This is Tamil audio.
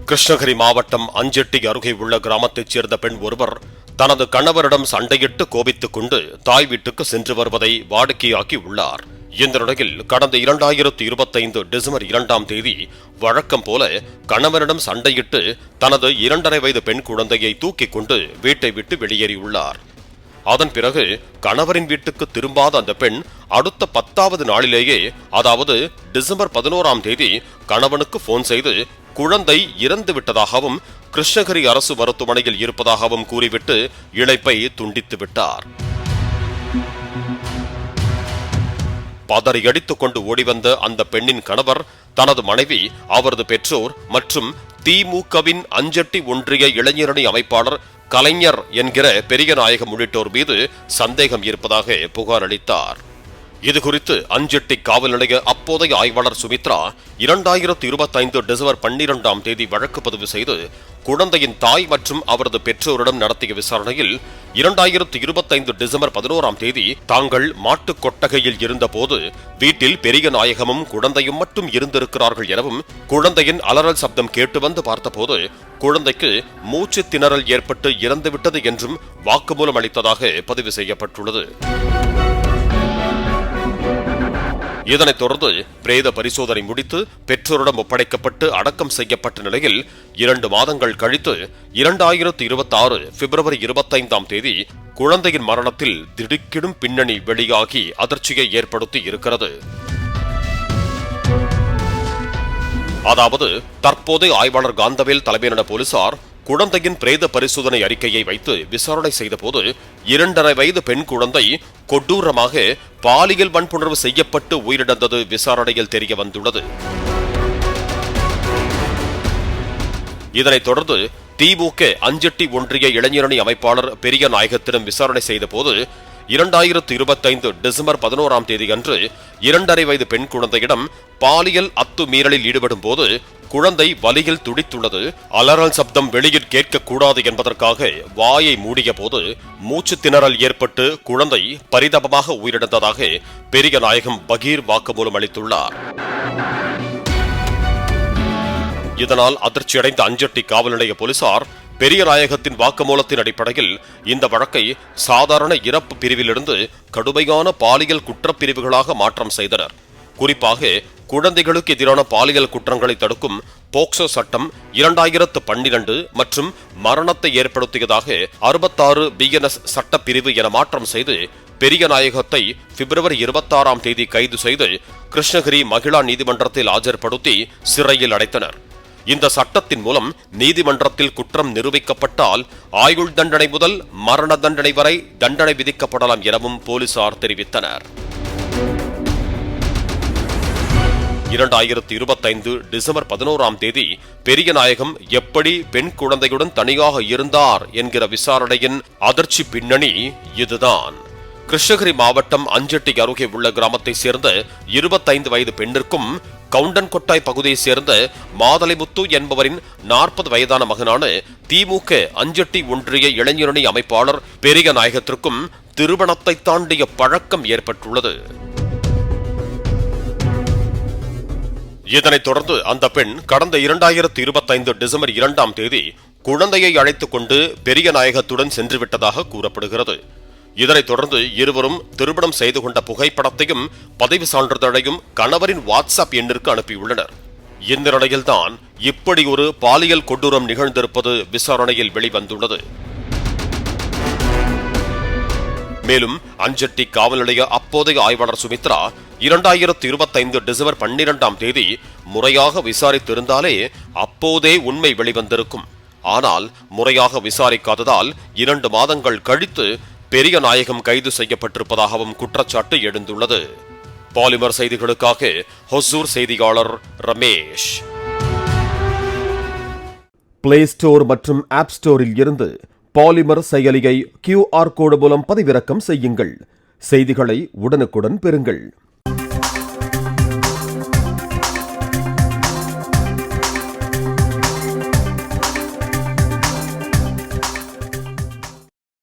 கிருஷ்ணகிரி மாவட்டம் அஞ்செட்டி அருகே உள்ள கிராமத்தைச் சேர்ந்த பெண் ஒருவர் தனது கணவரிடம் சண்டையிட்டு கோபித்துக் கொண்டு தாய் வீட்டுக்கு சென்று வருவதை வாடிக்கையாக்கி உள்ளார். இந்த நிலையில் கடந்த 2025 டிசம்பர் 2ஆம் தேதி வழக்கம் போல கணவரிடம் சண்டையிட்டு தனது 2.5 வயது பெண் குழந்தையை தூக்கிக் கொண்டு வீட்டை விட்டு வெளியேறியுள்ளார். அதன் பிறகு கணவரின் வீட்டுக்கு திரும்பாத அந்த பெண் அடுத்த 10வது நாளிலேயே, அதாவது டிசம்பர் 11ஆம் தேதி கணவனுக்கு போன் செய்து குழந்தை இறந்து விட்டதாகவும் கிருஷ்ணகிரி அரசு மருத்துவமனையில் இருப்பதாகவும் கூறிவிட்டு இழைப்பை துண்டித்து விட்டார். பதறியடித்துக் கொண்டு ஓடிவந்த அந்த பெண்ணின் கணவர் தனது மனைவி, அவரது பெற்றோர் மற்றும் திமுகவின் அஞ்செட்டி ஒன்றிய இளைஞரணி அமைப்பாளர் கலைஞர் என்கிற பெரியநாயகம் உள்ளிட்டோர் மீது சந்தேகம் இருப்பதாக புகார் அளித்தார். இதுகுறித்து அஞ்செட்டி காவல் நிலைய அப்போதைய ஆய்வாளர் சுமித்ரா 2025 டிசம்பர் 12ஆம் தேதி வழக்கு பதிவு செய்து குழந்தையின் தாய் மற்றும் அவரது பெற்றோரிடம் நடத்திய விசாரணையில் 2025 டிசம்பர் 11ஆம் தேதி தாங்கள் மாட்டுக் கொட்டகையில் இருந்தபோது வீட்டில் பெரியநாயகமும் குழந்தையும் மட்டும் இருந்திருக்கிறார்கள் எனவும், குழந்தையின் அலறல் சப்தம் கேட்டு வந்து பார்த்தபோது குழந்தைக்கு மூச்சு திணறல் ஏற்பட்டு இறந்துவிட்டது என்றும் வாக்குமூலம் அளித்ததாக பதிவு செய்யப்பட்டுள்ளது. இதனைத் தொடர்ந்து பிரேத பரிசோதனை முடித்து பெற்றோரிடம் ஒப்படைக்கப்பட்டு அடக்கம் செய்யப்பட்ட நிலையில் 2 மாதங்கள் கழித்து 2026 பிப்ரவரி 25ஆம் தேதி குழந்தையின் மரணத்தில் திடுக்கிடும் பின்னணி வெளியாகி அதிர்ச்சியை ஏற்படுத்தி இருக்கிறது. அதாவது, தற்போதைய ஆய்வாளர் காந்தவேல் தலைமையிலான போலீசார் குழந்தையின் பிரேத பரிசோதனை அறிக்கையை வைத்து விசாரணை செய்தபோது 2.5 வயது பெண் குழந்தை கொடூரமாக பாலியல் வன்புணர்வு செய்யப்பட்டு உயிரிழந்தது விசாரணையில் தெரிய வந்துள்ளது. இதனைத் தொடர்ந்து திமுக அஞ்செட்டி ஒன்றிய இளைஞரணி அமைப்பாளர் பெரியநாயகத்திடம் விசாரணை செய்தபோது 2025 டிசம்பர் 11ஆம் தேதி அன்று 2.5 வயது பெண் குழந்தையிடம் பாலியல் அத்துமீறலில் ஈடுபடும் போது குழந்தை வலியில் துடித்துள்ளது, அலறல் சப்தம் வெளியில் கேட்கக்கூடாது என்பதற்காக வாயை மூடிய போது மூச்சு திணறல் ஏற்பட்டு குழந்தை பரிதாபமாக உயிரிழந்ததாக பெரியநாயகம் பகீர் வாக்குமூலம் அளித்துள்ளார். இதனால் அதிர்ச்சியடைந்த அஞ்செட்டி காவல் நிலைய போலீசார் பெரியநாயகத்தின் வாக்குமூலத்தின் அடிப்படையில் இந்த வழக்கை சாதாரண இறப்பு பிரிவிலிருந்து கடுமையான பாலியல் குற்றப்பிரிவுகளாக மாற்றம் செய்தனர். குறிப்பாக குழந்தைகளுக்கு எதிரான பாலியல் குற்றங்களை தடுக்கும் போக்சோ சட்டம் 2012 மற்றும் மரணத்தை ஏற்படுத்தியதாக 66 BNS சட்டப்பிரிவு என மாற்றம் செய்து பெரியநாயகத்தை பிப்ரவரி 26ஆம் தேதி கைது செய்து கிருஷ்ணகிரி மகிழா நீதிமன்றத்தில் ஆஜர்படுத்தி சிறையில் அடைத்தனர். இந்த சட்டத்தின் மூலம் நீதிமன்றத்தில் குற்றம் நிரூபிக்கப்பட்டால் ஆயுள் தண்டனை முதல் மரண தண்டனை வரை தண்டனை விதிக்கப்படலாம் எனவும் போலீசார் தெரிவித்தனர். 2025 டிசம்பர் 11ஆம் தேதி பெரியநாயகம் எப்படி பெண் குழந்தையுடன் தனியாக இருந்தார் என்கிற விசாரணையின் அதிர்ச்சி பின்னணி இதுதான். கிருஷ்ணகிரி மாவட்டம் அஞ்செட்டி அருகே உள்ள கிராமத்தை சேர்ந்த 25 வயது பெண்ணிற்கும் கவுண்டன்கொட்டாய் பகுதியை சேர்ந்த மாதலைமுத்து என்பவரின் 40 வயதான மகனான திமுக அஞ்செட்டி ஒன்றிய இளைஞரணி அமைப்பாளர் பெரியநாயகத்திற்கும் திருமணத்தை தாண்டிய பழக்கம் ஏற்பட்டுள்ளது. இதனைத் தொடர்ந்து அந்த பெண் கடந்த 2025 டிசம்பர் 2ஆம் தேதி குழந்தையை அழைத்துக் கொண்டு பெரியநாயகத்துடன் சென்றுவிட்டதாக கூறப்படுகிறது. இதனைத் தொடர்ந்து இருவரும் திருமணம் செய்து கொண்ட புகைப்படத்தையும் பதிவு சான்றிதழையும் கணவரின் வாட்ஸ்அப் எண்ணிற்கு அனுப்பியுள்ளனர். இந்த நிலையில்தான் இப்படி ஒரு பாலியல் கொடூரம் நிகழ்ந்திருப்பது விசாரணையில் வெளிவந்துள்ளது. மேலும் அஞ்செட்டி காவல் நிலைய அப்போதைய ஆய்வாளர் சுமித்ரா 2025 டிசம்பர் 12ஆம் தேதி முறையாக விசாரித்திருந்தாலே அப்போதே உண்மை வெளிவந்திருக்கும். ஆனால் முறையாக விசாரிக்காததால் 2 மாதங்கள் கழித்து பெரியநாயகம் கைது செய்யப்பட்டிருப்பதாகவும் குற்றச்சாட்டு எழுந்துள்ளது. பாலிமர் செய்திகளுக்காக ஹொசூர் செய்தியாளர் ரமேஷ். பிளே ஸ்டோர் மற்றும் ஆப் ஸ்டோரில் இருந்து பாலிமர் செயலியை QR கோடு மூலம் பதிவிறக்கம் செய்யுங்கள். செய்திகளை உடனுக்குடன் பெறுங்கள்.